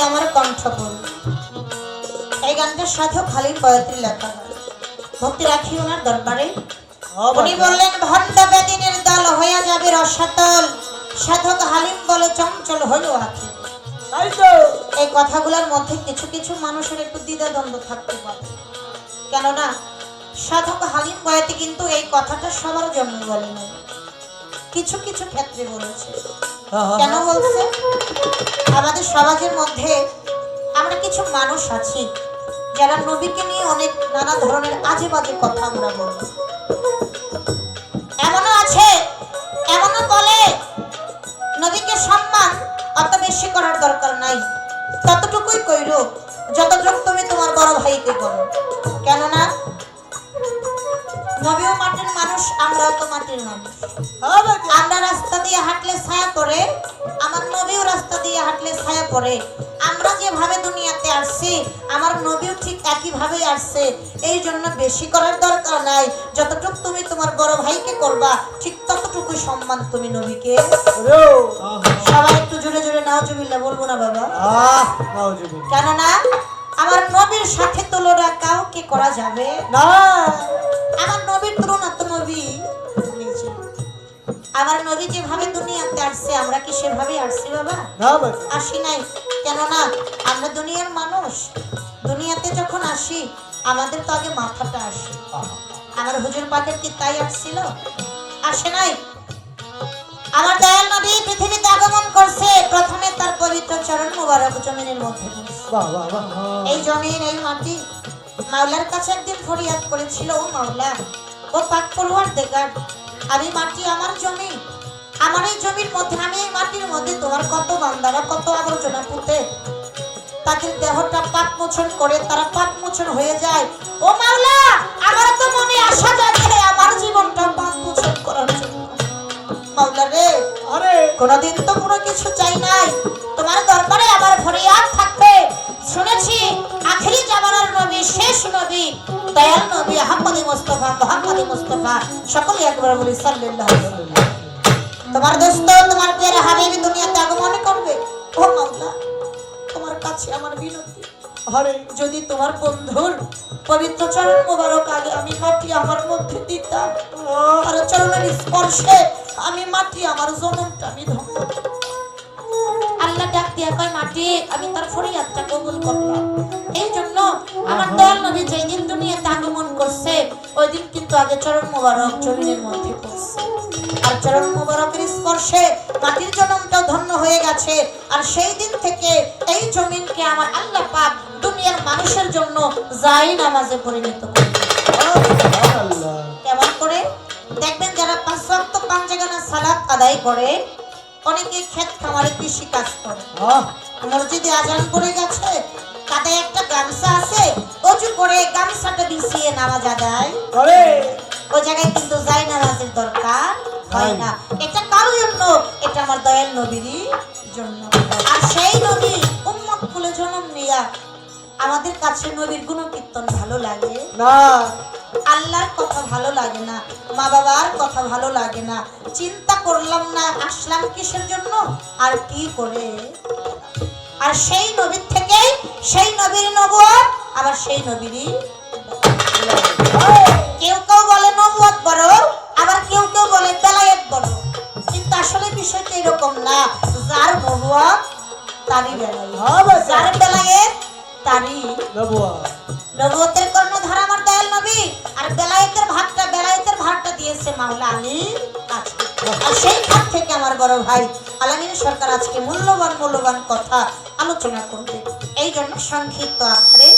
আমার কণ্ঠ পড়ল। এই গানটা সাধক হালিম বয়াতির লেখা। ভক্তি রাখি ওনার দরবারে। উনি বললেন ভণ্ড বেদিনের দল হইয়া যাবে রসাতল, সাধক হালিম বলে চঞ্চল হইল আখি। তাই তো এই কথাগুলোর মধ্যে কিছু কিছু মানুষের একটু দ্বিধাদ্বন্দ্ব থাকতে পারে, কেননা সাধক হালিম বয়াতি কিন্তু এই কথাটা সবার জন্য বলে না, কিছু কিছু ক্ষেত্রে বলেছে। কেন বলছে? আমাদের সমাজের মধ্যে আমরা কিছু মানুষ আছি যারা নবীকে নিয়ে অনেক নানা ধরনের আজে বাজে কথা আমরা বলি। এমনও আছে, এমনও বলে নবীকে সম্মান অত বেশি করার দরকার নাই, ততটুকুই কইরো যতটুকু তুমি তোমার বড় ভাইকে করো। কেননা নবীও মাটির মানুষ, আমরাও তো মাটির মানুষ। আমরা রাস্তা দিয়ে হাঁটলে ছায়া পড়ে, আমার নবীও রাস্তা দিয়ে হাঁটলে ছায়া পড়ে। আমরা যেভাবে দুনিয়াতে আসছি আমার নবীও ঠিক একইভাবে আসছে। এই জন্য বেশি করার দরকার নাই, যতটুকু তুমি তোমার বড় ভাইকে করবা ঠিক ততটুকুই সম্মান তুমি নবীকে। সবাই একটু জোরে জোরে নাউজুবিল্লাহ বলবো না বাবা? কেননা আমার নবীর সাথে তুলনা কাউকে করা যাবে না। আমার নবীর তুলনা তো নবী নিজে। আমার নবী যেভাবে দুনিয়াতে আসছে আমরা কি সেভাবে আসছি বাবা? আসি নাই। কেননা আমরা দুনিয়ার মানুষ, দুনিয়াতে যখন আসি আমাদের তো আগে মাথাটা আসে। আমার হুজুর পাকের কি তাই আসছিল? আসে নাই। আমার দয়াল নবী পৃথিবীতে আগমন করছে, প্রথমে তার পবিত্র চরণ মোবারক জমিনের মধ্যে। এই জমিন, এই মাটি মাওলার কাছে একদিন ফরিয়াদ করেছিল, ও মাওলা, ও পাক পরওয়ারদিগার, আমি মাটি, আমার জমি, আমার এই জমির মধ্যে, আমি এই মাটির মধ্যে তোমার কত বান্দারা কত আবর্জনা পুঁতে তাদের দেহটা পাপ মোচন করে তারা পাপ মোচন হয়ে যায়। ও মাওলা, আমার তো মনে আশা যাচ্ছে আমার জীবনটা পাপ মোচন করার জন্য। মাওলা রে, কোনদিন তো কোনো কিছু চাই নাই, তোমার দরবারে আমার ফরিয়াদ থাকবে। শুনেছি আখেরি জামানার নবী, শেষ নবী, দয়াল নবী আহমদ মুস্তাফা, মুহাম্মদ মুস্তাফা, সকলে একবার বলি সাল্লাল্লাহু আলাইহি ওয়াসাল্লাম। তোমার দোস্ত, তোমার প্রিয় হাবিব দুনিয়াতে আগমন করবে। ও মাওলা, তোমার কাছে আমার বিনতি, যদি তোমার বন্ধুর পবিত্র চরণ মোবারক আগে আমি মাটি আমার মধ্যে দিতাম, আর চরণের স্পর্শে আমি মাটি, আমার জনমটা আমি ধন্য। আল্লাহ ডাক দিয়া কয় মাটি, আমি তার ফরিয়াদটা কবুল করলাম। এই জন্য আমার দয়াল নবী যেই দিন দুনিয়াতে আগমন করছে ওই দিন কিন্তু আগে চরণ মোবারক জমিনের মধ্যে পড়ছে, আর চরণ মোবারকের স্পর্শে মাটির জনমটাও ধন্য হয়ে গেছে। আর সেই দিন থেকে এই জমিনকে আমার আল্লাহ পাক দুনিয়ার মানুষের জন্য জাই নামাজে পরিণত করেছে। কেমন করে? দেখবেন যারা 5 ওয়াক্ত 5 জায়গানা সালাত আদায় করে, অনেকে ক্ষেত খামারে কৃষি কাজ করে, মসজিদে আজান পড়ে গেছে, তাতে একটা গামছা আছে, অজু করে গামছাটা বিছিয়ে নামাজ আদায় করে। ওই জায়গায় কিন্তু যাই নামাজের দরকার হয় না। এটা কার জন্য? এটা আমার দয়াল নবীরই জন্য। আর সেই নবী উম্মত কুলে জন্ম নিয়া আমাদের কাছে নবীর গুণকীর্তন ভালো লাগে না, আল্লাহর কথা ভালো লাগে না, মা বাবার কথা ভালো লাগে না। চিন্তা করলাম না আসলাম কিসের জন্য আর কি করে। আর সেই নবীর থেকে সেই নবীর নবুয়ত, আবার সেই নবীরই কেউ কেউ বলে নবুয়ত বড়, আবার কেউ কেউ বলে বেলায়েত বড়, কিন্তু আসলে বিষয়টা এরকম না। যার নবুয়ত তারই বেলায়েত, যার বেলায়েত তারই নবুয়ত। নবুয়তের কর্ণধার আমার দয়াল নবী, আর বেলায়েতের ভাগটা দিয়েছে মাওলা আলী কাছে। আর সেই ভাগ থেকে আমার বড় ভাই আলামিন সরকার আজকে মূল্যবান কথা আলোচনা করবে। এই জন্য সংক্ষিপ্ত আকারে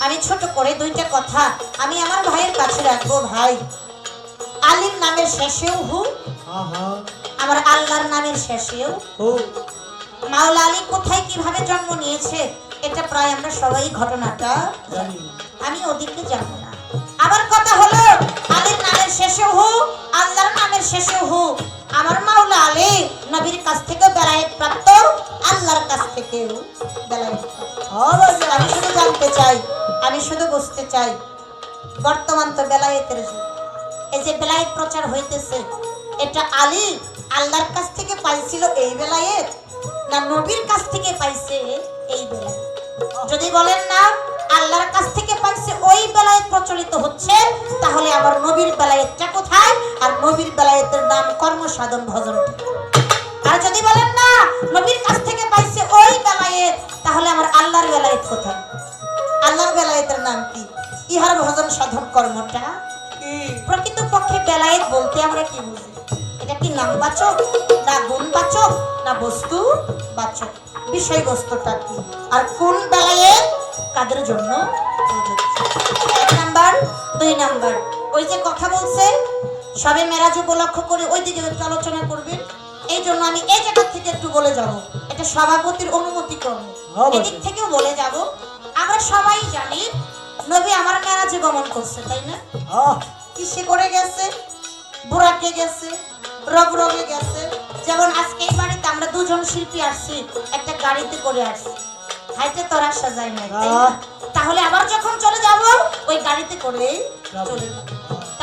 আমি ছোট করে 2টা কথা আমি আমার ভাইয়ের কাছে রাখবো। ভাই, আলীর নামের শেষেও হু, আমার আল্লাহর নামের শেষেও হু। মাওলা আলী কোথায় কিভাবে জন্ম নিয়েছে এটা প্রায় আমরা সবাই ঘটনাটা জানি, আমি ওদিকে জানি না। আবার কথা হলো আলীর নামের শেষে হু, আল্লাহর নামের শেষে হু। আমার মাওলা আলী নবীর কাছ থেকে বেলায়েত প্রাপ্ত, আল্লাহর কাছ থেকেও বেলায়েত প্রাপ্ত। আমি শুধু জানতে চাই, আমি শুধু বুঝতে চাই, বর্তমান তো বেলায়েতের যুগ। এই যে বেলায়েত প্রচার হইতেছে, এটা আলী আল্লাহর কাছ থেকে পাইছিল এই বেলায়েত, না নবীর কাছ থেকে পাইছে এই বেলায়েত? যদি বলেন না আল্লাহর কাছ থেকে পাইছে ওই বেলায়েত প্রচলিত হচ্ছে, তাহলে আমার নবীর বেলায়েতটা কোথায়? আর নবীর বেলায়েতের নাম কর্মসাধন ভজন। আর যদি বলেন না নবীর কাছ থেকে পাইছে ওই বেলায়েত, তাহলে আমার আল্লাহর বেলায়েত কোথায়? আল্লাহর বেলায়েতের নাম কি? ইহার ভজন সাধন কর্মটা প্রকৃত পক্ষে বেলায়েত বলতে আমরা কি বুঝি? এটা কি নামবাচক, না গুণবাচক, না বস্তু বাচক? বিষয়বস্তুটা কি আর কোন বেলায়েত কাদের জন্য? 1 নাম্বার 2 নাম্বার ওই যে কথা বলছে সবে মেরাজ উপলক্ষ করে ওই দিকে একটু আলোচনা করবেন। এই জন্য আমি এই জায়গা থেকে একটু বলে যাব, এটা সভাপতির অনুমতি ক্রমে এদিক থেকেও বলে যাব। আমরা সবাই জানি নবী আমার মেরাজে গমন করছে, তাই না? কিসে করে গেছে? বুরাকে গেছে, রবে গেছে। যেমন আজকে এই বাড়িতে আমরা দুজন শিল্পী আসছি, একটা গাড়িতে করে আসছি, হাইটে তো আসা যায় না, তাহলে আবার যখন চলে যাব ওই গাড়িতে করেই চলে যাব।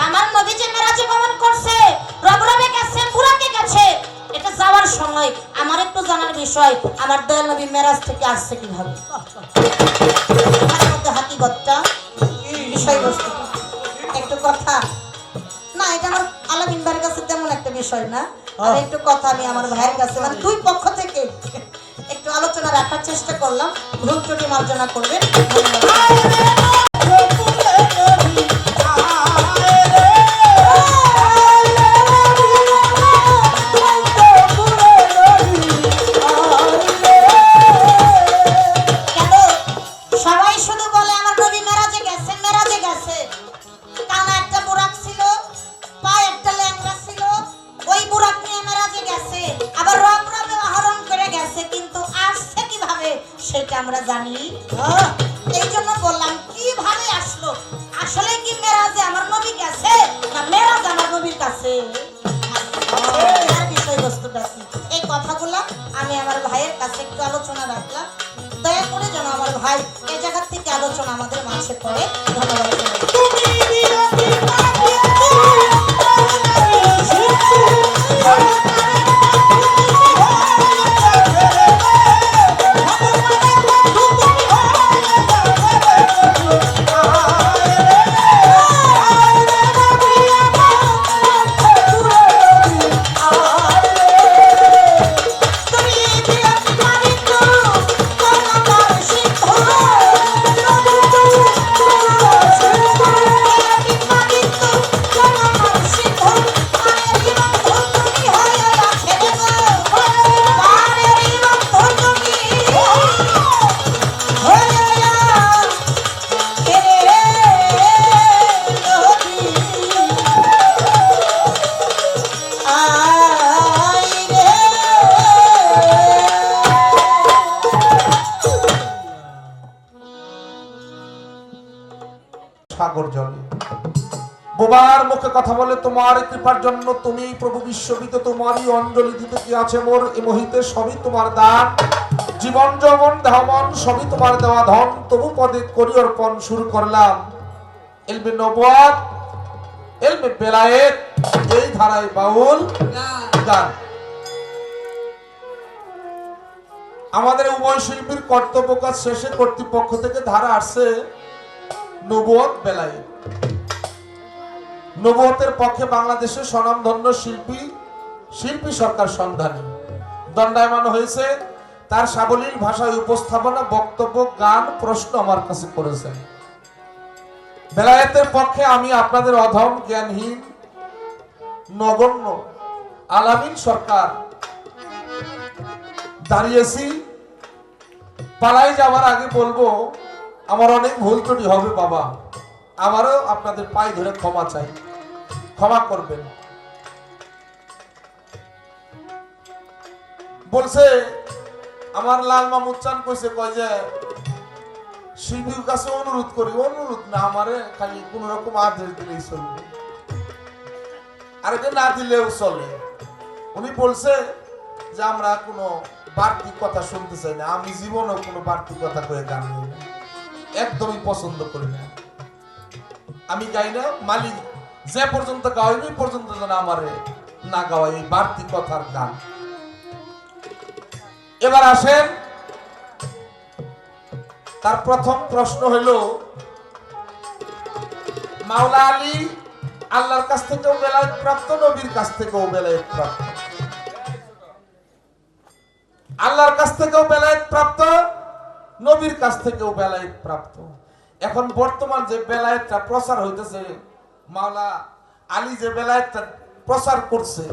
আমার নবী যে মেরাজে গমন করছে, রবে গেছে, বুরাকে গেছে, এটা যাওয়ার সময় আমার একটু জানার বিষয়, আমার দয়াল নবী মেরাজ থেকে আসছে কিভাবে? হাকিগতটা বিষয়বস্তু একটু কথা না, এটা আমার আলামিন ভাইয়ের কাছে তেমন একটা বিষয় না, আর একটু কথা আমি আমার ভাইয়ের কাছে মানে দুই পক্ষ থেকে একটু আলোচনা রাখার চেষ্টা করলাম। ভুল ত্রুটি মার্জনা করবেন। আমরা জানি, এই জন্য বললাম কিভাবে আসলো। আসলে কি মেরাজে আমার নবী গেছে না মেরাজ আমার নবীর কাছে? বিষয়বস্তুটা কি এই কথাগুলো আমি আমার ভাইয়ের কাছে একটু আলোচনা রাখলাম। দয়া করে যেন আমার ভাই এই জায়গা থেকে আলোচনা আমাদের মাঝে করে। ধন্যবাদ। সাগর জলে বোবার মুখে কথা বলে তোমার কৃপার জন্য তুমি প্রভু বিশ্ববিত তোমারই অঞ্জলি দিতে কি আছে মোর এ মহিতে সবই তোমার দান জীবন যৌবন দেহমন সবই তোমার দেওয়া ধন তবু পদে করি অর্পণ শুরু করলাম এলবে নবুয়াত এলবে বেলায়েত এই ধারায় বাউল গান। আমাদের উভয় শিল্পীর কর্তব্য কাজ শেষে কর্তৃপক্ষ থেকে ধারা আসছে নবুয়ত বেলায়েত। নবুয়তের পক্ষে বাংলাদেশের স্বনামধন্য শিল্পী সরকার সন্ধানী দণ্ডায়মান হয়েছে। তার সাবলীল ভাষায় উপস্থাপনা, বক্তব্য, গান, প্রশ্ন আমার কাছে করেছেন। বেলায়েতের পক্ষে আমি আপনাদের অধম জ্ঞানহীন নগণ্য আলামিন সরকার দাঁড়িয়েছি। পালাই যাওয়ার আগে বলবো আমার অনেক ভুল ত্রুটি হবে বাবা, আমারও আপনাদের পায়ে ধরে ক্ষমা চাই, ক্ষমা করবেন। বলছে আমার লাল মামুদ চান কইছে, কয় যে শিল্পীর কাছে অনুরোধ করি, অনুরোধ না আমারে খালি কোন রকম আদেশ দিলেই চলবে, আর এটা না দিলেও চলে। উনি বলছে যে আমরা কোনো বাড়তি কথা শুনতে চাই না। আমি জীবনেও কোনো বাড়তি কথা কয়ে গান গাই না, একদমই পছন্দ করি না। আমি গাই না, মালিক যে পর্যন্ত গাওয়াই পর্যন্ত যেন আমারে না গাওয়াই এই বাড়তি কথার গান। এবার আসেন তার প্রথম প্রশ্ন হইল, মাওলা আলী আল্লাহর কাছ থেকেও বেলায়েত প্রাপ্ত, নবীর কাছ থেকেও বেলায়েত প্রাপ্ত। আল্লাহর কাছ থেকেও বেলায়েত প্রাপ্ত, নবীর কাছ থেকেও বেলায়েত প্রাপ্ত। এখন বর্তমান যে বেলায়েতটা প্রচার হইতেছে, মাওলা আলী যে বেলায়েতটা প্রচার করছে,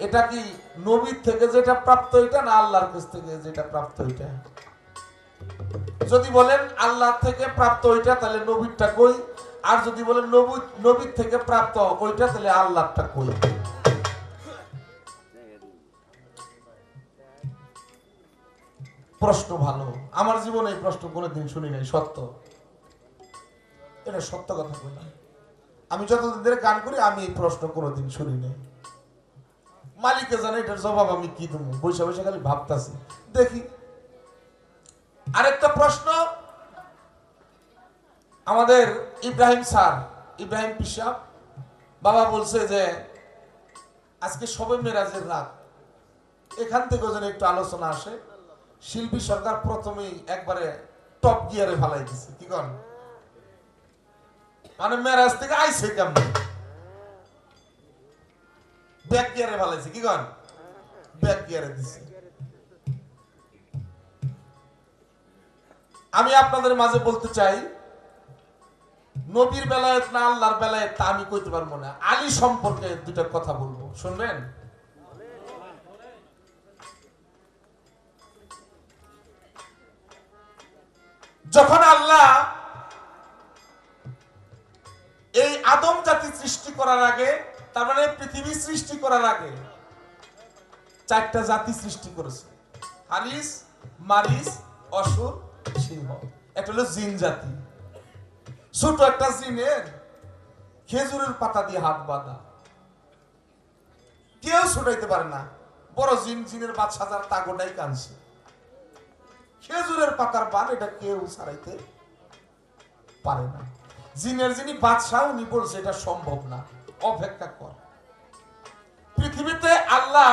এটা কি নবীর থেকে যেটা প্রাপ্ত এটা, না আল্লাহর কাছ থেকে যেটা প্রাপ্ত এটা? যদি বলেন আল্লাহ থেকে প্রাপ্ত ওইটা, তাহলে নবীরটা কই? আর যদি বলেন নবীর থেকে প্রাপ্ত ওইটা, তাহলে আল্লাহরটা কই? প্রশ্ন ভালো, আমার জীবনে এই প্রশ্ন কোনোদিন শুনি নাই, সত্য, এটা সত্য কথা বললাম। আমি যতদিন ধরে গান করি আমি এই প্রশ্ন কোনোদিন শুনি নাই। মালিকে জানে এটার জবাব আমি কি দেবো, বৈশা বৈশা খালি ভাবতাছি। দেখি আরেকটা প্রশ্ন, আমাদের ইব্রাহিম স্যার, ইব্রাহিম পিসাব বাবা বলছে যে আজকে শবে মেরাজের রাত, এখান থেকে যেন একটু আলোচনা আসে। শিল্পী সরকার প্রথমেই একবারে টপ গিয়ারে ফালাই দিছে, কি কন? মানে মেরাজ থেকে আইছে কেমন, ব্যাক গিয়ারে ফালাইছে, কি কন? ব্যাক গিয়ারে দিছে। আমি আপনাদের মাঝে বলতে চাই, নবীর বেলায়েত না আল্লাহর বেলায়েত তা আমি কইতে পারবো না। আলী সম্পর্কে দুইটা কথা বলবো, শুনবেন? যখন আল্লাহ এই আদম জাতি সৃষ্টি করার আগে, তার মানে পৃথিবী সৃষ্টি করার আগে, চারটা জাতি সৃষ্টি করেছে: হারিস, মারিস, অসুর, সিংহ। একটা হলো জিন জাতি। ছোট একটা জিনের খেজুরের পাতা দিয়ে হাত বাঁধা, কেউ ছুটাইতে পারে না। বড় জিন, জিনের বাদশা যার, তা গোটাই কানছে। খেজুরের পাতার বান, এটা কেউ ছাড়াইতে পারে না। জিনের যিনি বাদশাহ, উনি বলছে এটা সম্ভব না, অপেক্ষা কর। পৃথিবীতে আল্লাহ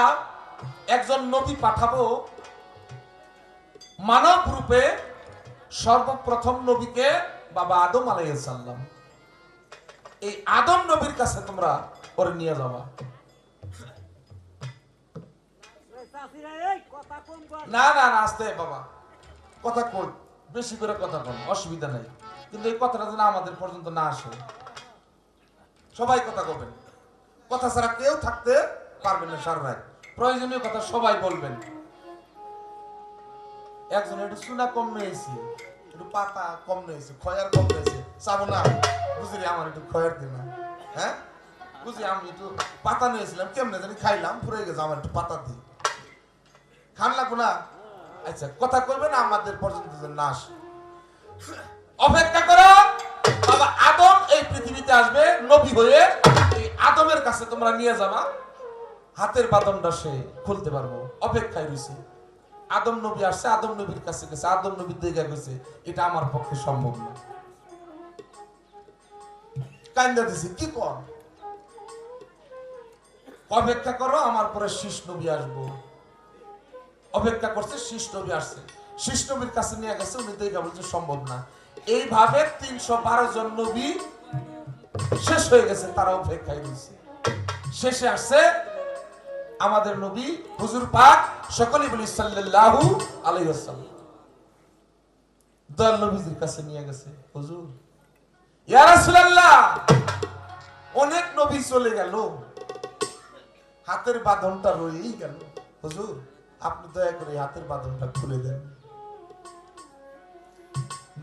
একজন নবী পাঠাবো মানব রূপে। সর্বপ্রথম নবীকে বাবা আদম আলাইহিস সালাম। এই আদম নবীর কাছে তোমরা ওরে নিয়ে যাবা। না না না, আস্তে বাবা, কথা কই, বেশি করে কথা কন, অসুবিধা নাই, কিন্তু এই কথাটা যেন আমাদের পর্যন্ত না আসে। সবাই কথা কবেন, কথা ছাড়া কেউ থাকতে পারবেন না সারা রাত। প্রয়োজনীয় কথা সবাই বলবেন। একজন একটু চুনা কম নিয়েছি, একটু পাতা কম নিয়েছে, খয়ার কম নিয়েছে, চাবো না বুঝলি, আমার একটু খয়ার দিন না। হ্যাঁ বুঝলি, আমি একটু পাতা নিয়েছিলাম, কেমনে জানি খাইলাম, পুরে গেছে, আমার একটু পাতা দিই, খান লাগবো না? আচ্ছা, কথা কইবেন আমাদের পর্যন্ত না আসে। অপেক্ষা করো, বাবা আদম এই পৃথিবীতে আসবে নবী হয়ে। এই আদমের কাছে তোমরা নিয়ে যাবা, হাতের বাঁধনটা সে খুলতে পারবো। অপেক্ষায় রয়েছে। আদম নবী আসছে, আদম নবীর কাছে গেছে, আদম নবীর দিকে গেছে, এটা আমার পক্ষে সম্ভব না। কান্দা দিছে, কি কর? অপেক্ষা করো, আমার পরে শীষ নবী আসবো। অপেক্ষা করছে, শীষ নবী আসছে, শীষ নবীর কাছে নিয়ে গেছে, উনি দিকে বলছে সম্ভব না। এইভাবে 312 জন নবী শেষ হয়ে গেছে, তারা অপেক্ষায় রয়েছে। শেষে আসছে আমাদের নবী হুজুর পাক, সকলেই বলি সাল্লাল্লাহু আলাইহি ওয়াসাল্লাম। দয়াল নবীজির কাছে নিয়ে গেছে, হুজুর ইয়া রাসূলুল্লাহ, অনেক নবী চলে গেল, হাতের বাঁধনটা রয়েই গেল, হুজুর আপনি দয়া করে হাতের বাঁধনটা খুলে দেন।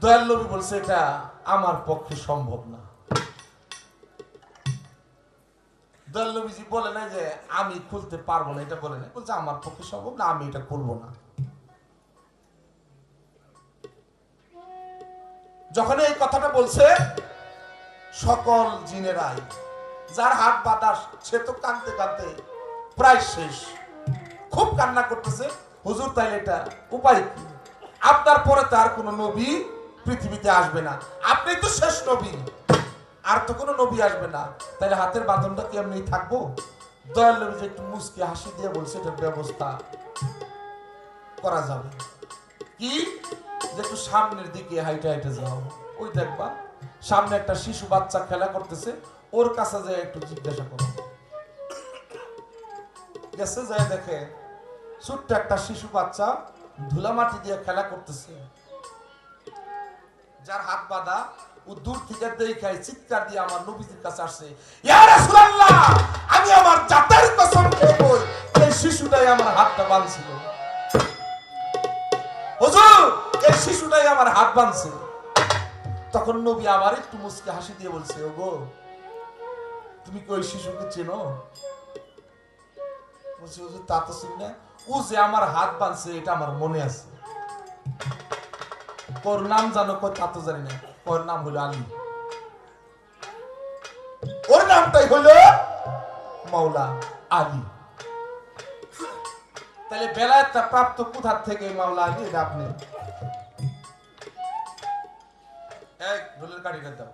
দয়াল নবী বলছে এটা আমার পক্ষে সম্ভব না। দয়াল নবীজি বলে না যে আমি খুলতে পারবো না, এটা বলে না, বলছে আমার পক্ষে সম্ভব না, আমি এটা খুলবো না। যখন এই কথাটা বলছে, সকল জিনেরাই, যার হাত বাঁধা সে তো কাঁদতে কাঁদতে প্রায় শেষ, খুব কান্না করতেছে। হুজুর তাইলে এটা উপায় কি? আপনার পরে তার কোনো নবী পৃথিবীতে আসবে না, আপনি তো শেষ নবী, আর তো কোনো নবী আসবে না, তাহলে হাতের বাঁধনটা কি এমনি থাকবো? দয়াল নবী যে একটু মুচকি হাসি দিয়ে বলছে এটার ব্যবস্থা করা যাবে। কি? যে একটু সামনের দিকে হাইটে হাইটে যাও, ওই দেখবা সামনে একটা শিশু বাচ্চা খেলা করতেছে, ওর কাছে যায় একটু জিজ্ঞাসা করো। গেছে যায় দেখে ছোট্ট একটা শিশু বাচ্চা ধুলা মাটি দিয়ে খেলা করতেছে, যার হাত বাঁধা। ও দূর থেকে দেখায় চিৎকার দিয়ে আমার নবীজির কাছে আসছে, ইয়া রাসূলুল্লাহ, আমি আমার জাতের কসম খেয়ে বলি এই শিশুটাই আমার হাতটা বাঁধছিল। হুজুর, এই শিশুটাই আমার হাত বাঁধছে। তখন নবী আবার একটু মুচকি হাসি দিয়ে বলছে, ওগো তুমি কি ওই শিশুকে চেনো? বলছে, হুজুর তা তো চিনি না, ও যে আমার হাত বাঁধছে এটা আমার মনে আছে। ওর নাম জানো? কই তা তো জানি না। ওর নাম হলো আলী, ওর নামটাই হলো মাওলা আলী। তাহলে বেলায়েতটা প্রাপ্ত কোথা থেকে মাওলা আলী? এটা আপনি এক ঢোলের কাঠিটা দাও।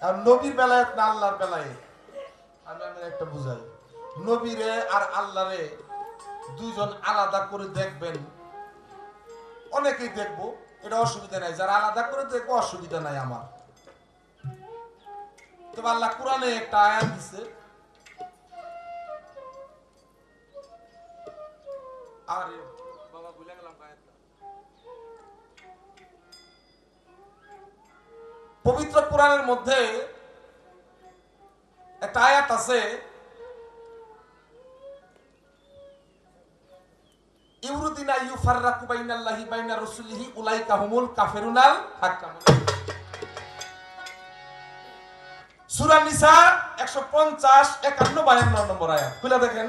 আর নবীর বেলায়েত না আল্লাহর বেলায়েত? আমি একটা বুঝাই, নবীরে আর আল্লাহরে দুইজন আলাদা করে দেখবেন, অনেকেই দেখবো, এটা অসুবিধা নাই। যারা আলাদা করে দেখবো অসুবিধা নাই আমার। তবে আল্লাহ কোরআনে একটা আয়াত দিছে, আরে বাবা ভুলে গেলাম আয়াতটা। পবিত্র কোরআনের মধ্যে একটা আয়াত আছে, ইউরুদিনা ইউফাররাকু বাইনাল্লাহি বাইনা রাসূলিহি উলাইকা হুমুল কাফিরুনাল হাক্কাম। সূরা নিসা 150 51 52 নম্বর আয়াত খুলে দেখেন।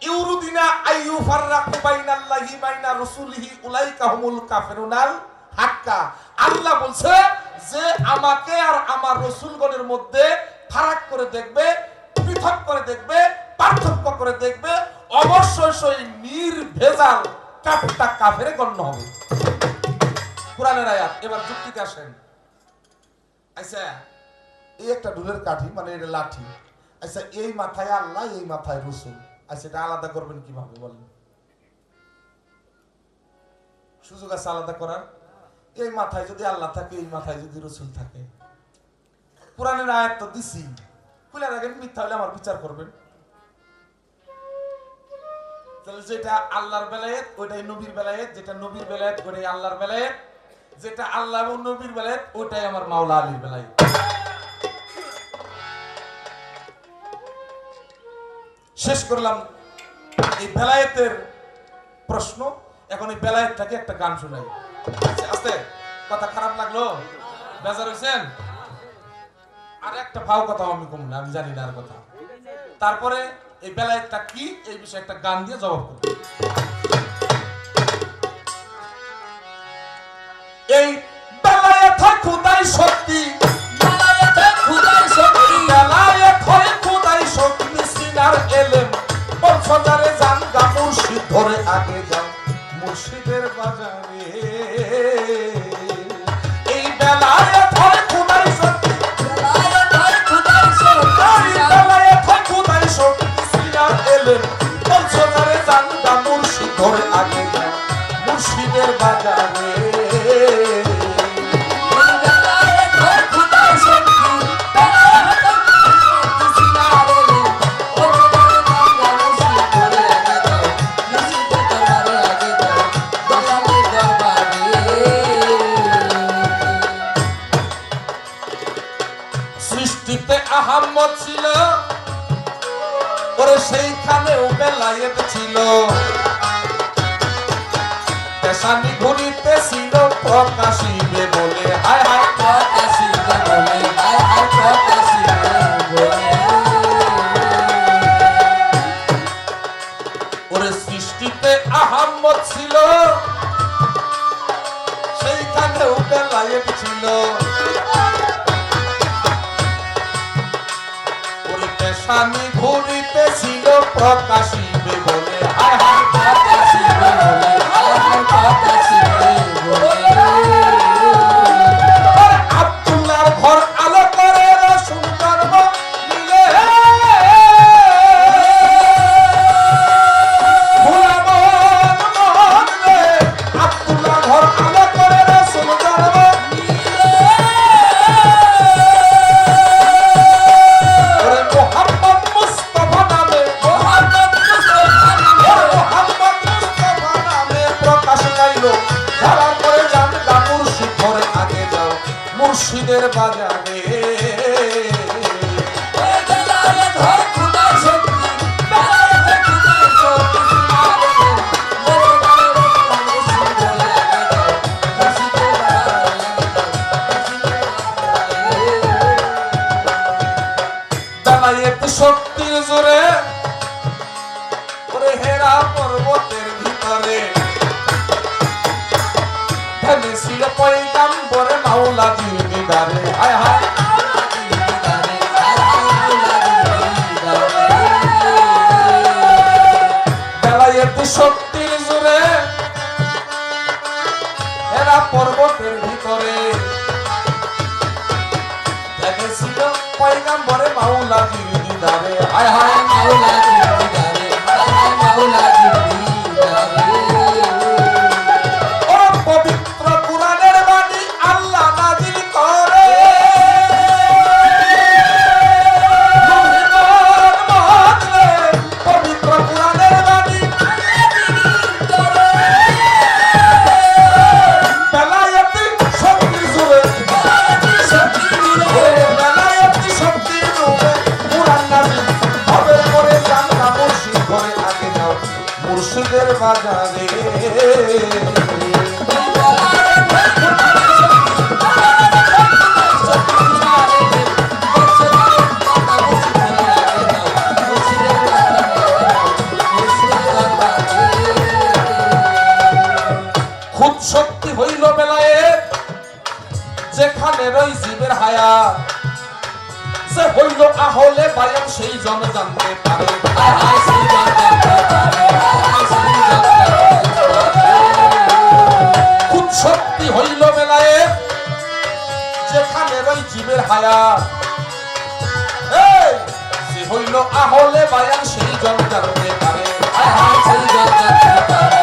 ইউরুদিনা আইয়ুফাররাকু বাইনাল্লাহি বাইনা রাসূলিহি উলাইকা হুমুল কাফিরুনাল হাক্কা। আল্লাহ বলছে যে আমাকে আর আমার রাসূলগণের মধ্যে ফারাক করে দেখবে, পৃথক করে দেখবে, পার্থক্য করে দেখবে, অবশ্যই সেই নির্ভেজাল কাফটা কাফেরে গণ্য হবে। কোরআনের আয়াত। এবার যুক্তিতে আসেন। আচ্ছা, এই একটা ঢোলের কাঠি, মানে এটা লাঠি। আচ্ছা, এই মাথায় আল্লাহ, এই মাথায় রাসূল। আচ্ছা, এটা আলাদা করবেন কিভাবে বলেন? সুযোগ আছে আলাদা করার? এই মাথায় যদি আল্লাহ থাকে, এই মাথায় যদি রাসূল থাকে। কোরআনের আয়াত তো দিছি, খুলে রাখেন, মিথ্যা হলে আমার বিচার করবেন। তাহলে যেটা আল্লাহর বেলায়েত ওইটাই নবীর বেলায়েত, যেটা নবীর বেলায়েত ওইটাই আল্লাহর বেলায়েত, যেটা আল্লাহ এবং নবীর বেলায়েত ওইটাই আমার মাওলা আলীর বেলায়েত। শেষ করলাম এই বেলায়েতের প্রশ্ন। এখন এই বেলায়েতটাকে একটা গান শোনাই। আস্তে, কথা খারাপ লাগলো? বেজার হয়েছেন? আর একটা ভাও কথা আমি কম না, আমি জানি না আর কথা। তারপরে এই বেলায়েতটা কি এই বিষয়ে একটা গান দিয়ে জবাব করব। এই বেলায়েত হয় খোদাই শক্তি, বেলায়েত হয় খোদাই শক্তি, বেলায়েত হয় খোদাই শক্তি, সিনার এলেম বলছদারে জান গা মুর্শিদ ধরে আগে যাও মুর্শিদের বাজারে। এই বেলায়েত হয় খোদাই শক্তি, বেলায়েত হয় খোদাই শক্তি, বেলায়েত হয় খোদাই শক্তি, সিনার এলেম বলছদারে জান গা মুর্শিদ ধরে আগে যাও মুর্শিদের বাজারে। সৃষ্টিতে আহাম্মদ ছিল, ওরে সেইখানেও বেলায়েত ছিল। পেশানি ঘুরিতেছিল প্রকাশিবে বলে, হায় হায় প্রকাশিবে বলে, হায় হায় প্রকাশিবে বলে। ওরে সৃষ্টিতে আহাম্মদ ছিল, সেইখানেও বেলায়েত ছিল। পেশানি ঘুরিতেছিল প্রকাশিবে বলে, হায় হায় প্রকাশিবে বলে, হায় হায় প্রকাশিবে বলে। আব্দুল্লাহর ঘর আলো করে রসুল জন্ম নিলে, ভোলা মন মনলে মুর্শিদের বাজারে বেলায়েত শক্তির জোরে ওরে হেরা পর্বতের ভিতরে ছিল পয়গাম্বরে মাওলা দিদারে হায় হায় বেলায়েত শক্তির জোরে এরা পর্বতের ভিতরে দেখেছিল পয়গাম্বরে মাওলা দিদারে হায় হায় মাওলা দিদারে হায় মাওলা দিদারে পবিত্র কুরআনের বাণী আল্লাহ নাযিল করে পবিত্র কুরআনের বাণী বেলায়েত শক্তির জোরে বেলায়েত শক্তির জোরে কুরআন নাযিল হবে করে জানলা মুর্শিদ করে আগে যাও মুর্শিদের বাজারে খুব শক্তি হইল বেলায়েত যেখানে রই জীবের হায়াত যে হইল আহলে বায়ান সেই জন জানতে পারে খুব শক্তি হইল বেলায়েত যেখানে রই জীবের হায়াত যে হইল আহলে বায়ান সেই জন জানতে পারে সেই জন জানতে পারে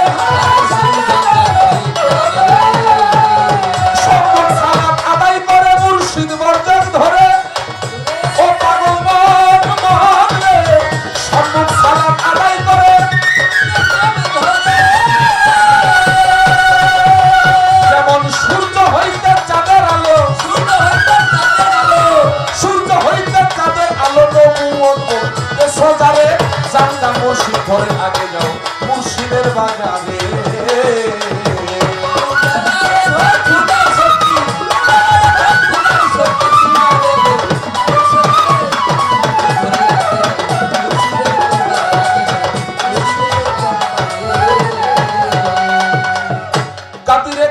আদায় করে মুর্শিদ বর্জন ধরে ও পাগল মহলে সম্মুখ সালাম আদায় করে যেমন সূর্য হইতে চাঁদের আলো সূর্য হইতে চাঁদের আলো সোজারে জানলা মুর্শিদ ধরে আগে যাও মুর্শিদের বাজারে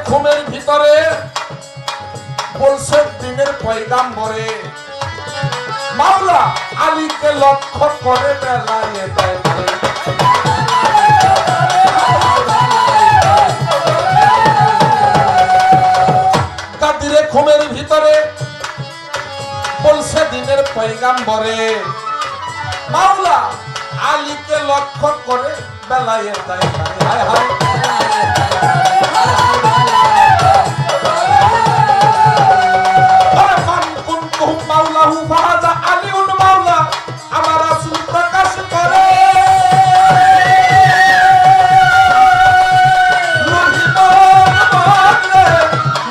ঘুমের ভিতরে বলছে দিনের পয়গাম্বরে মাওলা আলীকে লক্ষ্য করে বেলায়েত কাদিরে ঘুমের ভিতরে বলছে দিনের পয়গাম্বরে মাওলা আলীকে লক্ষ্য করে বেলায়েত হায় হায় মাওলাহু ফাহাজা আলিউন মাওলা আমার রাসূল প্রকাশ করে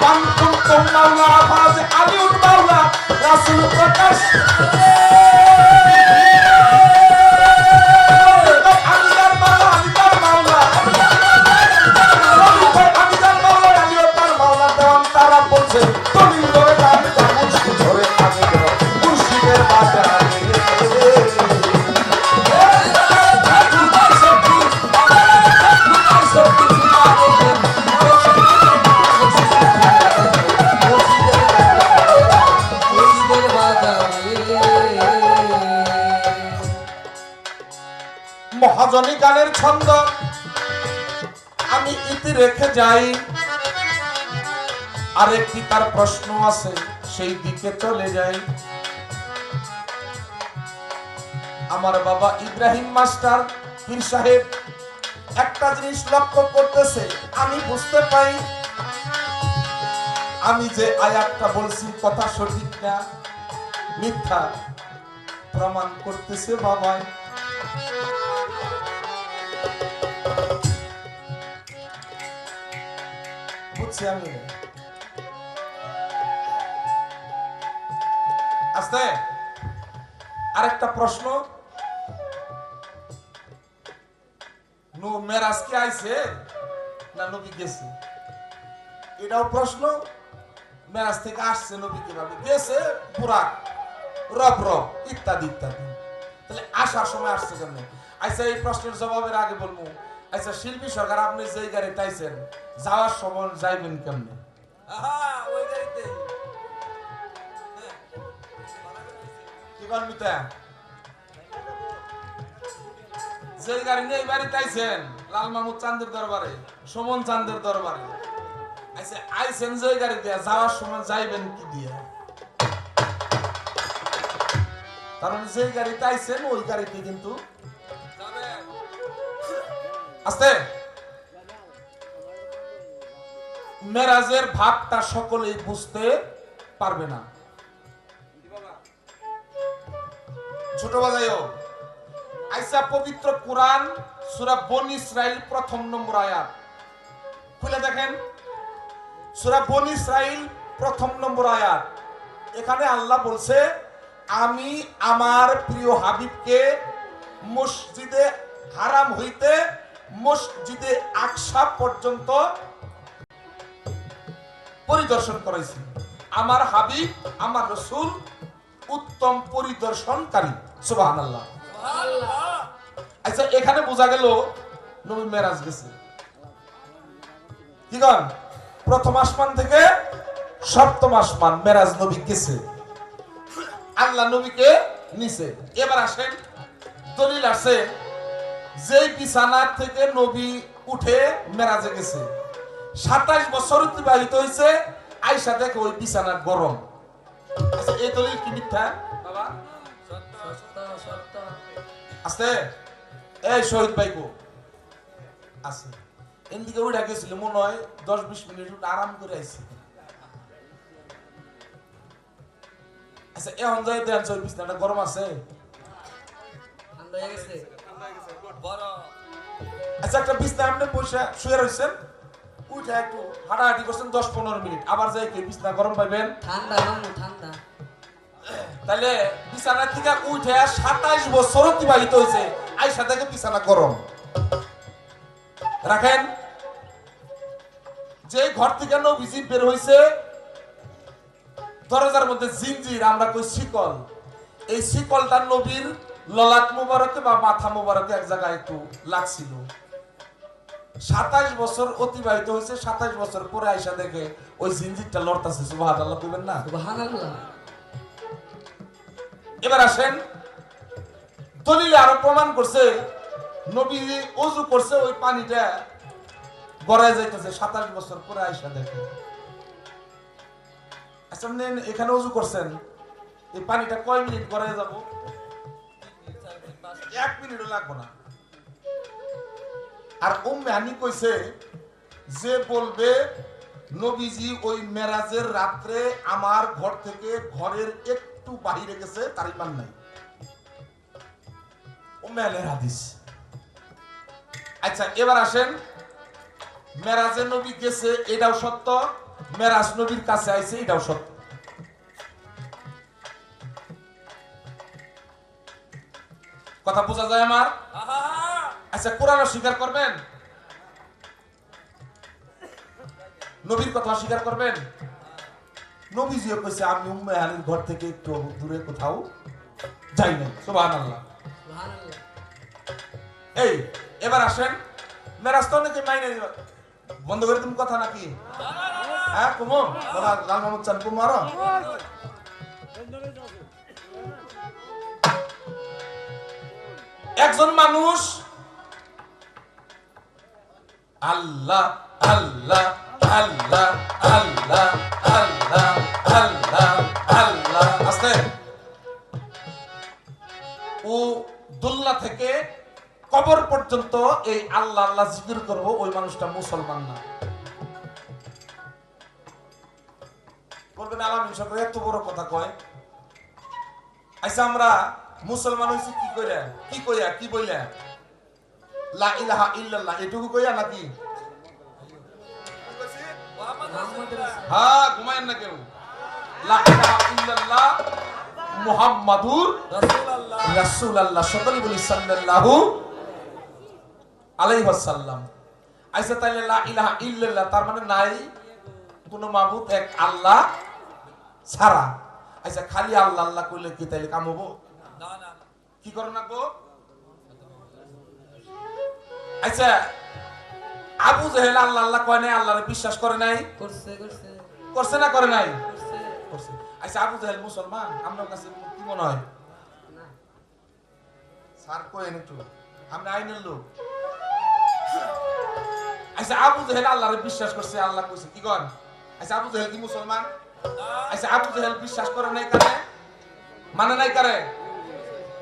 মান কুনতুম মাওলা ফাহাজা আলিউন মাওলা রাসূল প্রকাশ তারা বলছে তুমি ধরে ধরে মুর্শিদের বাজারে মহাজনী গানের ছন্দ আমি ইতি রেখে যাই আরেকটি তার প্রশ্ন আছে সেই দিকে চলে যাই আমার বাবা ইব্রাহিম মাস্টার পীর সাহেব একটা জিনিস লক্ষ্য করতেছে আমি বুঝতে পাই আমি যে আয়াতটা বলছি কথা সঠিক না মিথ্যা প্রমাণ করতেছে বাবা বুঝছি আমি আস্তে আরেকটা প্রশ্ন, মেরাজ কি আইছে না নবী গেছে? এটাও প্রশ্ন। মেরাজ থেকে আসছে নবী কিভাবে, গেছে বুরাক, রব রব ইত্যাদি ইত্যাদি। তাহলে আসার সময় আসছে কেমনে? আচ্ছা, এই প্রশ্নের জবাবের আগে বলবো, আচ্ছা শিল্পী সরকার আপনি যে গাড়িতে আইছেন যাওয়ার সময় যাইবেন কেমনে? কি বল মিতা? যে গাড়ি নিয়ে এই বাড়িতে আইছেন লাল মাহমুদ চাঁদের দরবারে, সুমন চাঁদের দরবারে, আচ্ছা আইছেন যে গাড়ি দিয়ে, যাওয়ার সময় যাইবেন কি দিয়ে? কারণ যে গাড়িতে আইছেন ওই গাড়িতে কিন্তু আস্তে মেরাজের ভাবটা সকলেই বুঝতে পারবে না। ছোট বাজাইও আইসা পবিত্র কোরআন সূরা বনী ইসরাইল প্রথম নম্বর আয়াত খুলে দেখেন। সূরা বনী ইসরাইল প্রথম নম্বর আয়াত। এখানে আল্লাহ বলছে, আমি আমার প্রিয় হাবিবকে মসজিদে হারাম হইতে মসজিদে আকসা পর্যন্ত পরিদর্শন করেছি। আমার হাবিব, আমার রাসূল উত্তম পরিদর্শনকারী। সুবহানাল্লাহ। আচ্ছা, এখানে বোঝা গেল নবী মেরাজ গেছে। কি কন? প্রথম আসমান থেকে সপ্তম আসমান মেরাজ নবী গেছে, আল্লাহ নবীকে নিছে। এবার আসেন, দলিল আছে যেই বিছানা থেকে নবী উঠে মেরাজে গেছে 27 বছর অতিবাহিত হয়েছে, আয়েশা দেখে ওই বিছানা গরম। আচ্ছা, এই দলিল কি মিথ্যা বাবা? আস্তে এই শহীদ ভাই গো আছে এদিকে উঠা গেছিল, মনে হয় 10-20 মিনিট আরাম করে আইছে। আচ্ছা, এখন যাই দেন ওই বিছানাটা গরম আছে? আচ্ছা, একটা বিছনা আপনি বসে শুয়ে রয়েছেন, উঠে একটু হাঁটাহাঁটি করছেন 10-15 মিনিট, আবার যাই কি বিছনা গরম পাইবেন? ঠান্ডা ঠান্ডা। তাহলে বিছানা থেকে উঠে 27 বছর অতিবাহিত হয়েছে, আয়েশা থেকে বিছানা গরম। রাখেন, যে ঘর থেকে নবীজি বের হয়েছে দরজার মধ্যে জিনজির, আমরা কই শিকল, এই শিকলটা নবীর ললাট মুবারকে বা মাথা মুবারকে এক জায়গায় একটু লাগছিল। 27 বছর অতিবাহিত হয়েছে, 27 বছর পরে আয়েশা দেখে ওই জিনজিরটা লড়তাছে। সুবহানাল্লাহ কইবেন না? সুবহানাল্লাহ। এবার আসেন, দলিলে আরো প্রমাণ করছে নবী ওযু করছে, ওই পানিটা গড়ায় যাইতেছে 27 বছর পরে আয়েশা দেখে। আচ্ছা, এখানে ওযু করছেন, এই পানিটা কয় মিনিট গড়ায় যাব? 1 মিনিটও লাগবে না। আর উম্মে হানি কইছে, যে বলবে নবীজি ওই মেরাজের রাত্রে আমার ঘর থেকে ঘরের একটু বাহিরে গেছে, তার ঈমান নাই। উম্মে হানির হাদিস। আচ্ছা, এবার আসেন, মেরাজে নবী গেছে এটাও সত্য, মেরাজ নবীর কাছে আইছে এটাও সত্য। কথা বোঝা যায় আমার? আচ্ছা, কোরআন স্বীকার করবেন? নবীর কথা স্বীকার করবেন? নবীজিও কইছে, আমি উম্মে হানির ঘর থেকে একটু দূরে কোথাও যাই নাই। সুবহানাল্লাহ। এই এবার আসেন, মেরাজ তো অনেকে মাইনে বন্ধ করে তুমি কথা নাকি? হ্যাঁ কুমো কথা, লাল মাহমুদ চান কুমো আরো একজন মানুষ আল্লাহ আল্লাহ আল্লাহ আল্লাহ আল্লাহ আল্লাহ আল্লাহ আস্তে ও দুল্লা থেকে কবর পর্যন্ত এই আল্লাহ আল্লাহ জিকির করবো, ওই মানুষটা মুসলমান না। বলবেন আলামিন সরকার এত বড় কথা কয়। আচ্ছা, আমরা মুসলমান হইছি কি কইরা, কি কইয়া, কি বইলা? লা ইলাহা ইল্লাল্লাহ এটুকু কইয়া নাকি? হ্যাঁ, ঘুমায়েন না কেউ। লা ইলাহা ইল্লাল্লাহ মুহাম্মাদুর রাসূলুল্লাহ। সকলে বলি সাল্লাল্লাহু আলাইহি ওয়াসাল্লাম। আচ্ছা তাহলে লা ইলাহা ইল্লাল্লাহ তার মানে নাই কোনো মাবুদ এক আল্লাহ ছাড়া। আচ্ছা খালি আল্লাহ আল্লাহ কইলে কি তাইলে কাম হবো? কি করো না গো? আচ্ছা আবু জাহেল আল্লাহ আল্লাহ কয় নাই, আল্লাহরে বিশ্বাস করে নাই? করছে না করে নাই? করছে। আচ্ছা আবু জাহেল মুসলমান? আপনার কাছে কি মনে হয়? স্যার কই একটু, আমরা আইনের লোক। আচ্ছা আবু জাহেল আল্লাহরে বিশ্বাস করছে, আল্লাহ কইছে কি কর? আচ্ছা আবু জাহেল কি মুসলমান? আচ্ছা আবু জাহেল বিশ্বাস করে নাই কারে, মানে নাই কারে?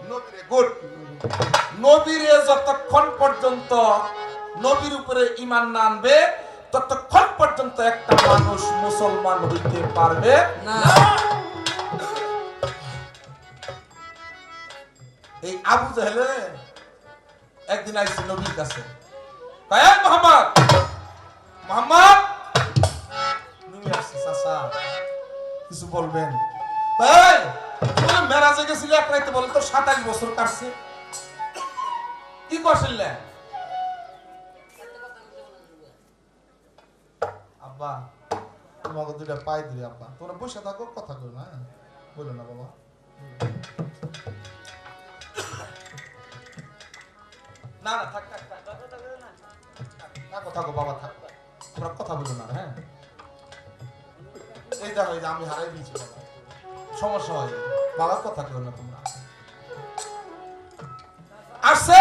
নবীরে। গুড। নবীরে যতক্ষণ পর্যন্ত নবীর উপরে ঈমান না আনবে ততক্ষণ পর্যন্ত একটা মানুষ মুসলমান হইতে পারবে না। এই আবু জাহেল একদিন আইছে নবীর কাছে, কয় মুহাম্মদ, মুহাম্মদ নবী আসছে, চাচা কিছু বলবেন? এই তুমি মেরাজে গেছিলে এক রাতে, বলে তো 27 বছর কাটছে, কি করছিলে? আব্বা তোমাকে দুইটা পাই দিই আব্বা, তোমরা বসে থাকো, কথা কই না, বলো না বাবা। না না থাক থাক থাক থাকো থাকো বাবা, থাক, তোমরা কথা বলো না। হ্যাঁ এই দেখো, এই যে আমি হারাই দিয়েছি বাবা, সমস্যা হয় বাবার কথা কেউ না। তোমরা আসছে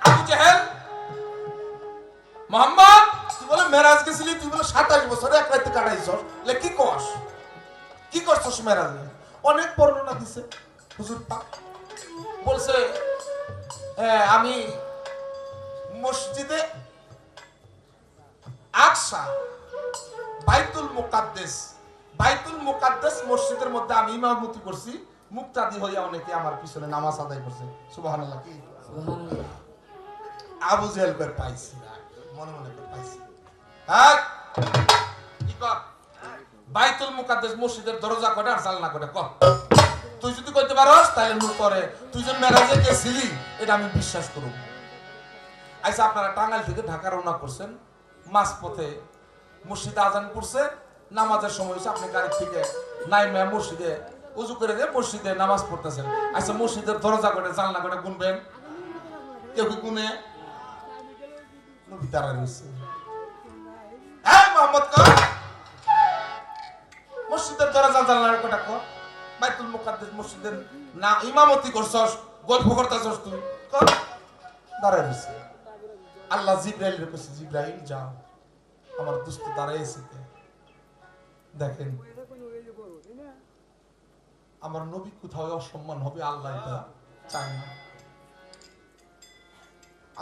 আবু জাহেল, মুহাম্মদ তুই বলে মেরাজ গেছিলি, তুই বলে 27 বছরে এক রাতে কাটাইছস, লে কি কস, কি করছস মেরাজে? অনেক বর্ণনা দিছে হুজুর পাক, বলছে আমি মসজিদে আকসা বাইতুল মুকাদ্দাস মসজিদের মধ্যে আমি ইমামতি করছি, মুক্তাদি হইয়া অনেকে আমার পিছনে নামাজ আদায় করছে। সুবহানাল্লাহ। কি সুবহানাল্লাহ? আবু জাহেল কর পাইছি না, মনে মনে কর পাইছি। হ্যাঁ কি কর? বাইতুল মুকাদ্দাস মসজিদের দরজা কয়টা আর জানলা কয়টা কর? তুই যদি কইতে পারস তাহলে নূর করে, তুই যে মেরাজে গেছিলি এটা আমি বিশ্বাস করব। আচ্ছা আপনারা টাঙ্গাইল থেকে ঢাকা রওনা করছেন, মাঝপথে মসজিদে আজান পড়ছে, নামাজের সময় হয়েছে, আপনি গাড়ি থেকে নাইমা মসজিদে উজু করে দিয়ে মসজিদে নামাজ পড়তেছেন। আচ্ছা মসজিদের দরজা করে জানলা করে গুনবেন? কেউ কি গুনে? নবী তারা রয়েছে। হ্যাঁ মোহাম্মদ কর, মসজিদের দরজা জানলা কটা কর, বাইতুল মুকাদ্দাস মসজিদের না ইমামতি করছস, গল্প করতেছস, তুই কর, দাঁড়ায় রয়েছে। আল্লাহ জিব্রাইলের কাছে, জিব্রাইল যাও, আমার দুস্থ দাঁড়াইছে, দেখেন আমার নবী কোথাও অসম্মান হবে, আল্লাহ এটা চায় না।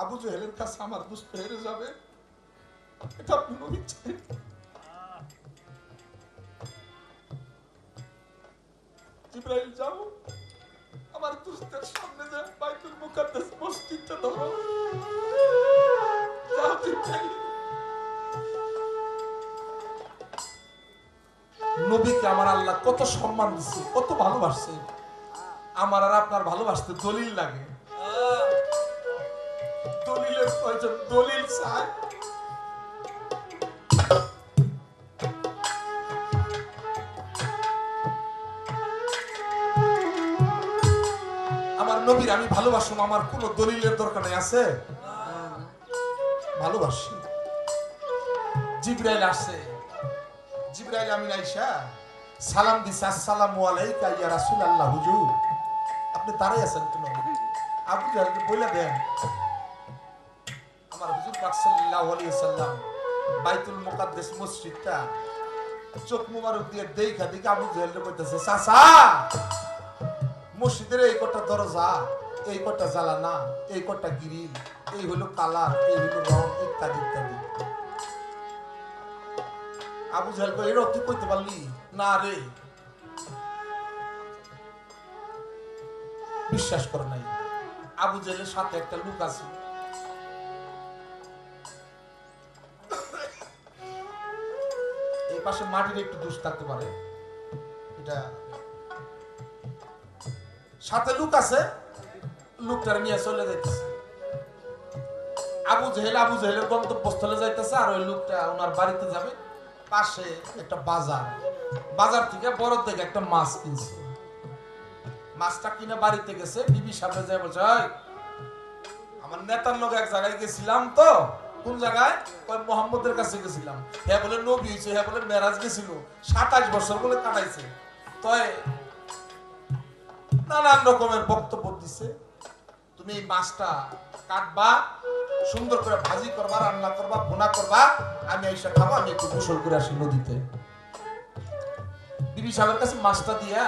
আবু জাহেলের কাছে আমার দুস্থ হেরে যাবে, এটা আপনি নবী চাই। জিব্রাইল যাও, আমার দুস্থের সামনে যা, বাইতুল মুকাদ্দাস মসজিদটা ধরো, যাও জিব্রাইল। নবীকে আমার আল্লাহ কত সম্মান দিচ্ছে, কত ভালোবাসছে। আমার আর আপনার ভালোবাসতে দলিল লাগে, দলিলের প্রয়োজন, দলিল চাই। আমার নবীর আমি ভালোবাসুম, আমার কোন দলিলের দরকার নেই, আছে? ভালোবাসি। জিব্রাইল আসছে, জিব্রাইল আমিন আয়েশা সালাম দিছে, আসসালামু আলাইকা ইয়া রাসূলুল্লাহ, হুজুর আপনি দাঁড়াই আছেন কেন? আবু জাহেলকে বলে দেন আমার হুজুর পাক সাল্লাল্লাহু আলাইহি ওয়াসাল্লাম বাইতুল মুকাদ্দাস মসজিদটা চোখ মুবারক দিয়ে দেখা দেখে আবু জাহেলকে কইতেছে, চাচা মসজিদের এই কটা দরজা, এই কটা জালানা, এই কটা গ্রিল, এই হলো কালার, এই হলো রং, ইত্যাদি ইত্যাদি। আবু জাহেল কই, এরা তুই কইতে পারলি না? রে বিশ্বাস করে নাই। আবু জাহেলের সাথে একটা লোক আছে, এই পাশে মাটির একটু দোষ থাকতে পারে, এটা সাথে লোক আছে, লোকটারে নিয়ে চলে যাইতেছে। আবু জেহেলের গন্তব্যস্থলে যাইতেছে, আর ওই লোকটা ওনার বাড়িতে যাবে। পাশে একটা বাজার থেকে বড় থেকে একটা মাছ কিনছে। মাছটা কিনে বাড়িতে গেছে, বিবি সামনে যায় বলছে, আমার নেতার লোক এক জায়গায় গেছিলাম তো। কোন জায়গায়? মোহাম্মদের কাছে গেছিলাম। হ্যাঁ বলে নবী হয়েছে, হ্যাঁ বলে মেরাজ গেছিল, 27 বছর বলে কাটাইছে। তয় নানান রকমের বক্তব্য দিছে। তুমি এই মাছটা কাটবা, সুন্দর করে ভাজি করবা, রান্না করবা, ভুনা করবা, আমি এসে খাবো, আমি একটু গোসল করে আসি নদীতে। বিবি সাহেবের কাছে মাছটা দিয়া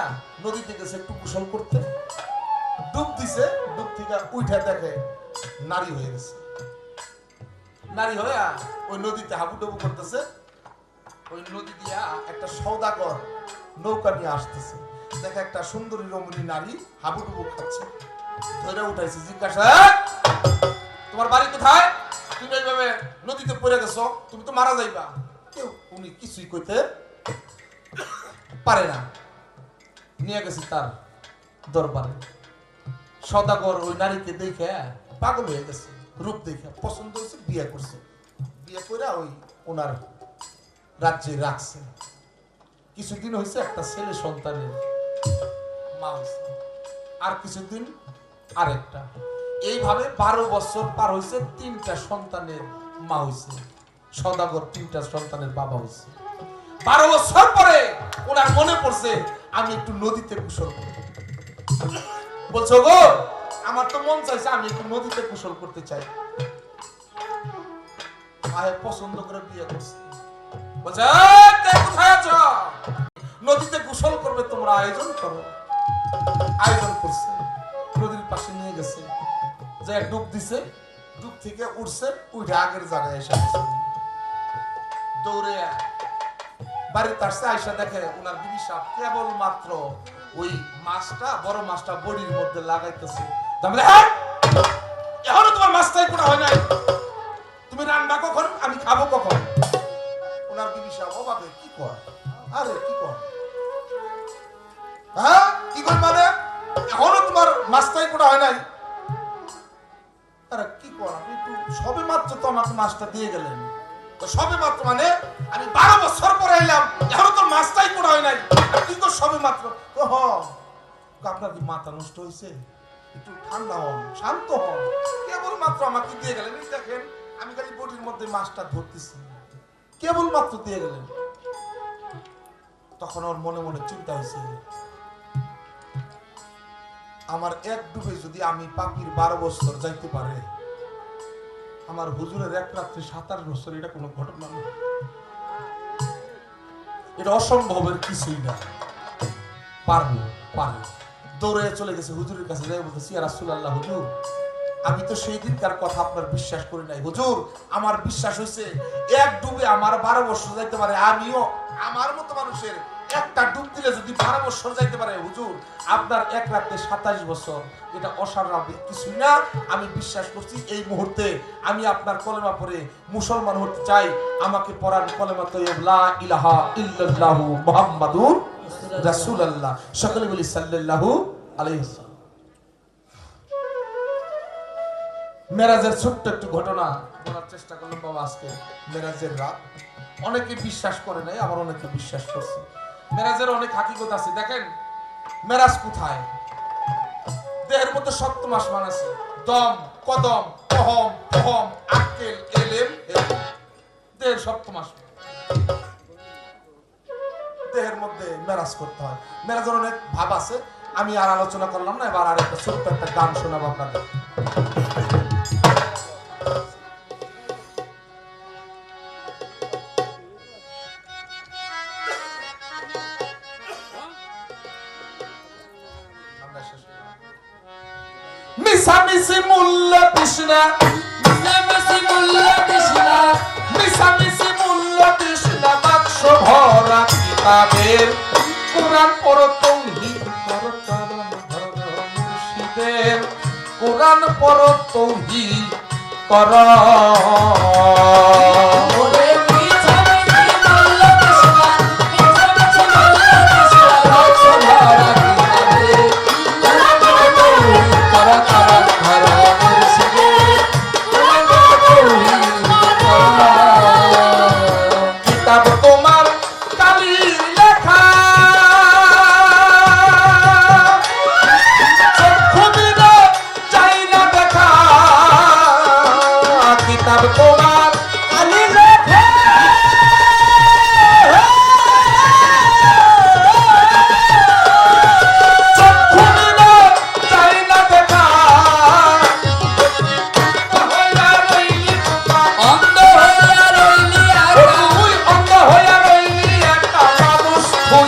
নদীতে গেছে একটু গোসল করতে। ডুব দিছে, ডুব থেকে উঠে দেখে নারী হয়ে গেছে। নারী হয়ে ওই নদীতে হাবুডুবু করতেছে। ওই নদী দিয়া একটা সওদাগর নৌকা নিয়ে আসতেছে। দেখে একটা সুন্দরী রমণী নারী হাবুডুবু খাচ্ছে। ধরে উঠাইছে, জিজ্ঞাসা, তোমার বাড়ি কোথায়? তুমি এইভাবে নদীতে পড়ে গেছো, তুমি তো মারা যাইবা। কেউ উনি কিছুই কইতে পারে না। নিয়ে গেছে তার দরবারে। সওদাগর ওই নারীকে দেখে পাগল হয়ে গেছে, রূপ দেখে পছন্দ হয়েছে, বিয়ে করছে। বিয়ে করে ওই ওনার রাজ্যে রাখছে। কিছুদিন হয়েছে, একটা ছেলে সন্তানের মা হয়েছে, আর কিছুদিন আরেকটা। এইভাবে 12 বছর পার হয়েছে, 3টা সন্তানের মা হয়েছে। সওদাগর 3টা সন্তানের বাবা হয়েছে। 12 বছর পরে ওনার মনে পড়ছে, আমি একটু নদীতে গোসল করব। বলছো গো, আমার তো মন চাইছে আমি একটু নদীতে গোসল করতে চাই। মায়ে পছন্দ করে বিয়ে করছে। বলছে, কোথায় আছো? নদীতে গোসল করবে, তোমরা আয়োজন করো। আয়োজন করছে, নদীর পাশে নিয়ে গেছে, যে ডুব দিছে, ডুব থেকে উঠছে, উঠে আগের জায়গায় এসে দৌড়ে বাড়িতে আসছে। আয়সা দেখে ওনার বিবি সাহেব কেবল মাত্র ওই মাছটা, বড় মাছটা বড়ির মধ্যে লাগাইতেছে। এখনো তোমার মাছটাই কোটা হয় নাই, তুমি রান্না কখন, আমি খাবো কখন? ওনার বিবি সাহেব অবাকে, কি কর? আরে কি কর? হ্যাঁ কি কর মানে? এখনো তোমার মাছটাই কোটা হয় নাই? আরে কি কর, আপনি একটু সবে মাত্র তো আমাকে মাছটা দিয়ে গেলেন। তো সবে মাত্র মানে আমি 12 বছর পরে এলাম, এখনো তো মাছটাই কোটা হয় নাই, কি তো সবে মাত্র? আপনার কি মাথা নষ্ট হয়েছে? একটু ঠান্ডা হন, শান্ত হন। কেবল মাত্র আমাকে দিয়ে গেলেন, এই দেখেন আমি খালি বটির মধ্যে মাছটা ধরতেছি, কেবল মাত্র দিয়ে গেলেন। তখন ওর মনে মনে চিন্তা হয়েছে, আমার এক ডুবে যদি আমি পাপির 12 বছর যাইতে পারে, আমার হুজুরের এক রাত্রে 27 বছর, এটা কোনো ঘটনা না, এটা অসম্ভবের কিছুই না। পারবো, পারে। দৌড়ে চলে গেছে হুজুরের কাছে, যাই বলতেছি, ইয়া রাসূলুল্লাহ, হুজুর আমি তো সেই দিনকার কথা আপনার বিশ্বাস করি নাই। হুজুর আমার বিশ্বাস হয়েছে এক ডুবে আমার 12 বছর যাইতে পারে, আমিও আমার মতো মানুষের একটা ডুব দিলে যদি 12 বছর যাইতে পারে, হুজুর আপনার এক রাতে 27 বছর, এটা অস্বাভাবিক কিছুই না। আমি বিশ্বাস করছি এই মুহূর্তে আমি আপনার কলেমা পড়ে মুসলমান হতে চাই। আমাকে পড়ান কলেমা তৈয়ব লা ইলাহা ইল্লাল্লাহু মুহাম্মাদুর রাসূলুল্লাহ। সকলে বলি সাল্লাল্লাহু আলাইহি ওয়াসাল্লাম। মেরাজের ছোট্ট একটু ঘটনা বলার চেষ্টা করলাম বাবা আজকে। মেরাজের রাত অনেকে বিশ্বাস করে নাই, আবার অনেকে বিশ্বাস করছে। মেরাজের অনেক হাকিকত আছে। দেখেন মেরাজ কোথায়? দেহের মধ্যে 7 মাস মান আছে, দম, কদম, কহম, ফহম, আক্কেল, এলেম, দেহের 7 মাস দেহের মধ্যে মেরাজ করতে হয়। মেরাজের অনেক ভাব আছে, আমি আর আলোচনা করলাম না। এবার আর একটা ছোট্ট একটা গান শোনাবো আপনাদের। মিসামিসি মুল্লা কৃষ্ণা, মিসামিসি মুল্লা কৃষ্ণা, মিসামিসি মুল্লা কৃষ্ণা, বাক্স ভরা কিতাবের, কোরআন পড়ো তৌহিদ করো কারণ ধরো মুর্শিদের, কোরআন পড়ো তৌহিদ করো।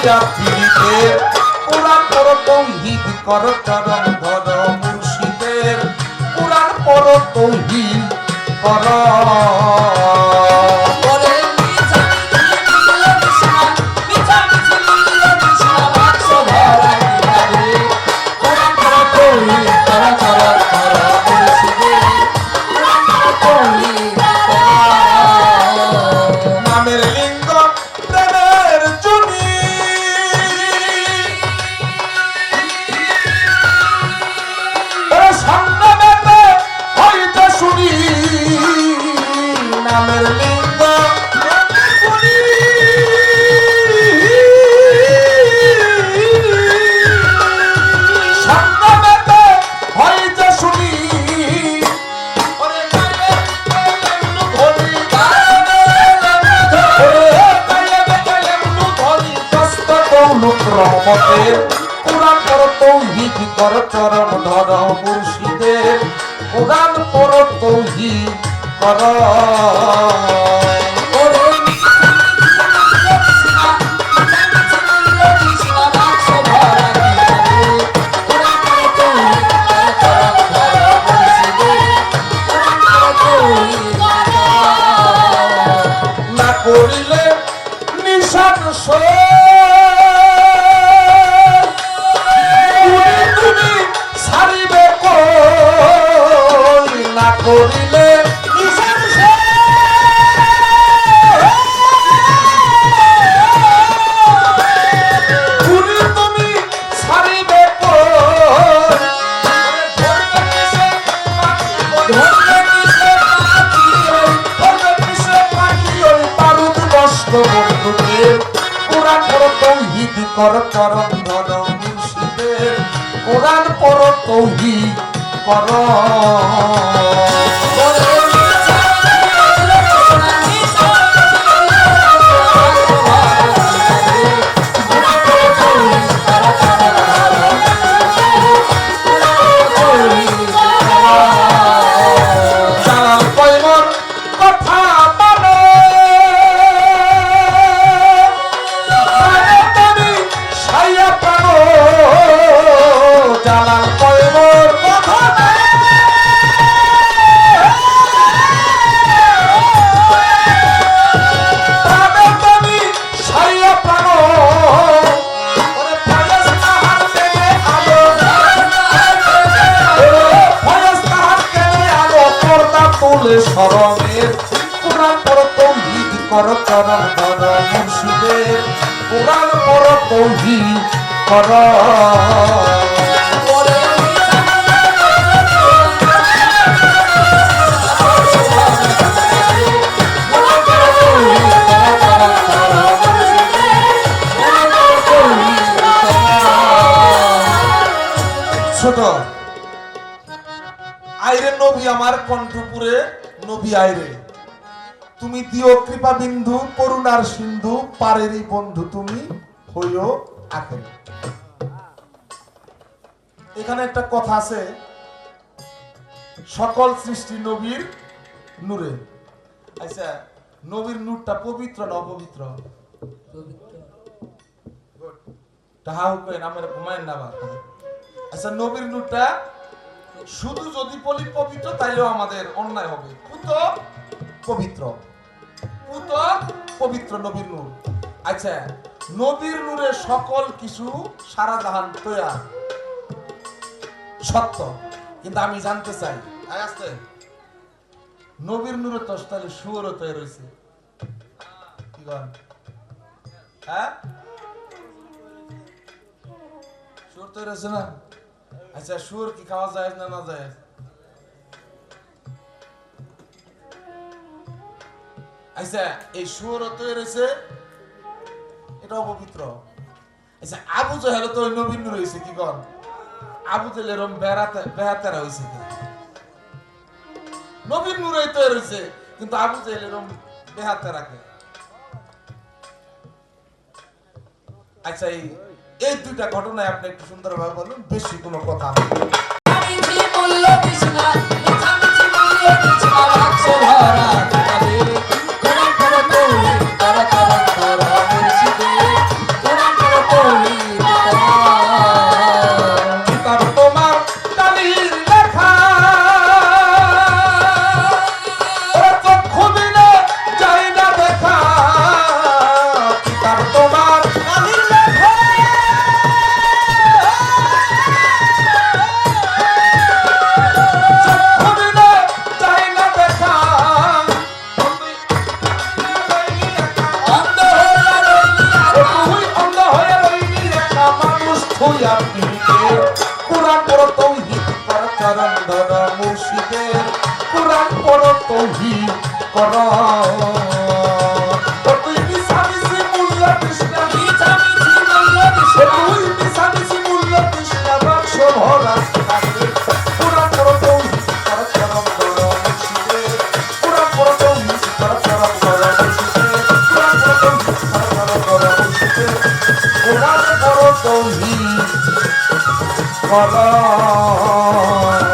হইয়া পীড়িতের কোরআন পড়ো তৌহিদ করো চরণ ধরো মুর্শিদের কোরআন পড়ো তৌহিদ করো নামের লিঙ্গ প্রেমের জুনি সংগ্রামেতে হইতে শুনি নামের লিঙ্গ সংগ্রামেতে হইতে শুনি রহমতের কোরআন পড়ো তৌহিদ করো চরণ ধরো মুর্শিদের কোরআন পড়ো তৌহিদ করো না করিলে নিশান তুমি ছাড়িবে কই না করিলে নিশান তুমি ছাড়িবে কোরআন পড়ো তৌহিদ করো চরণ ধরো মুর্শিদের কোরআন পড়ো তৌহিদ করো জালাল কয়মর কথা মানো তুমি সাইয়া পানো জালাল কয়মর কথা তুমি সাইয়া পানো শরণের কোরআন পড়ো তৌহিদ করো চরণ ধরো মুর্শিদের কোরআন পড়ো তৌহিদ করো ছোট আইরে নবী আমার কণ্ঠপুরে নবী আইরে তুমি দিও কৃপা বিন্দু করুণার সিন্ধু পারেরই বন্ধু তুমি হইও আখের। এখানে একটা কথা আছে সকল সৃষ্টি নবীর নূরে। আচ্ছা নবীর নূরটা পবিত্র না অপবিত্র? তাহাও কই নামের ঘুমায় না বা। আচ্ছা নবীর নূরটা শুধু যদি বলি পবিত্র তাইলেও আমাদের অন্যায় হবে। পুত পবিত্র, পুত পবিত্র নবীর নূর। আচ্ছা নবীর নূরে সকল কিছু সারা জাহান তৈয়া সত্য, কিন্তু আমি জানতে চাই আসতে নবীর নূরে তো তাহলে শুয়োরও তৈরি রয়েছে কি কন? হ্যাঁ শুয়োর তৈরি রয়েছে না? আচ্ছা শুয়োর কি খাওয়া যায় না না যায়? আচ্ছা এই শুয়োর তৈরি রয়েছে এটা অপবিত্র। আচ্ছা আবু জাহেল তো নবীর নূর হয়েছে কি কন? আবু জাহেল এরকম বেহাতেরা হয়েছে কি? নবীর নূরে তৈরি হয়েছে কিন্তু আবু জাহেল এরকম বেহাতেরা কে? আচ্ছা এই দুইটা ঘটনায় আপনি একটু সুন্দরভাবে বলুন, বেশি কোনো কথা না। কর ও তুই মিশামিশি মূল্য কৃষ্ণ তুই মিশামিশি মূল্য কৃষ্ণ বাক্স ভরা থাকে পুরা পুরো তৌহিদ কর চরম কর মুর্শিদে পুরা পুরো তৌহিদ কর চরম কর মুর্শিদে পুরা পুরো তৌহিদ কর চরম কর মুর্শিদে পুরা পুরো তৌহিদ কর